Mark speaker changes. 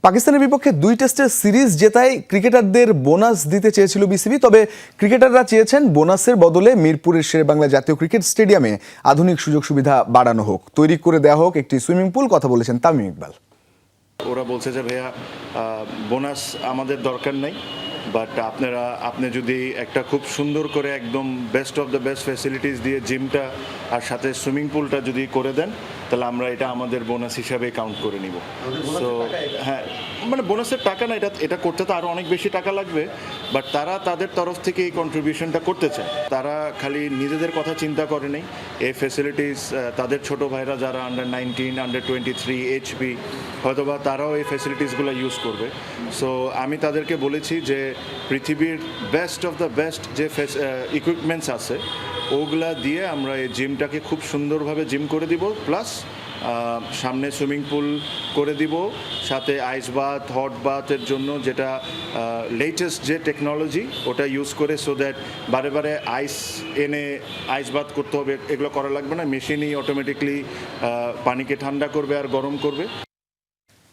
Speaker 1: পাকিস্তানের বিপক্ষে 2 টেস্টের সিরিজ জেতায় ক্রিকেটারদের বোনাস দিতে চেয়েছিল বিসিবি, তবে ক্রিকেটাররা চেয়েছেন বোনাসের বদলে মিরপুরের শেরেবাংলা জাতীয় ক্রিকেট স্টেডিয়ামে আধুনিক সুযোগ সুবিধা বাড়ানো হোক, তৈরি করে দেওয়া হোক একটি সুইমিং পুল। কথা বলেছেন তামিম ইকবাল।
Speaker 2: ওরা বলছে যে ভাইয়া বোনাস আমাদের দরকার নাই, বাট আপনি যদি একটা খুব সুন্দর করে একদম best of the best facilities দিয়ে জিমটা আর সাথে সুইমিং পুলটা যদি করে দেন তাহলে আমরা এটা আমাদের বোনাস হিসাবে কাউন্ট করে নিব। সো হ্যাঁ, মানে বোনাসের টাকা না, এটা করতে তো আরও অনেক বেশি টাকা লাগবে, বাট তারা তাদের তরফ থেকে এই কন্ট্রিবিউশনটা করতে চায়। তারা খালি নিজেদের কথা চিন্তা করে নেই, এই ফ্যাসিলিটিস তাদের ছোট ভাইরা যারা আন্ডার-19, আন্ডার-23, এইচপি হয়তোবা তারাও এই ফ্যাসিলিটিসগুলো ইউজ করবে। সো আমি তাদেরকে বলেছি যে পৃথিবীর বেস্ট অফ দ্য বেস্ট যে ইকুইপমেন্টস আছে ওগুলা দিয়ে আমরা এই জিমটাকে খুব সুন্দরভাবে জিম করে দিব, প্লাস সামনে সুইমিং পুল করে দিব, সাথে আইস বাথ, হট বাথের জন্য যেটা লেটেস্ট যে টেকনোলজি ওটা ইউজ করে, সো দ্যাট বারে বারে আইস এনে আইস বাথ করতে হবে, এগুলো করা লাগবে না, মেশিনই অটোমেটিকলি পানিকে ঠান্ডা করবে আর গরম করবে।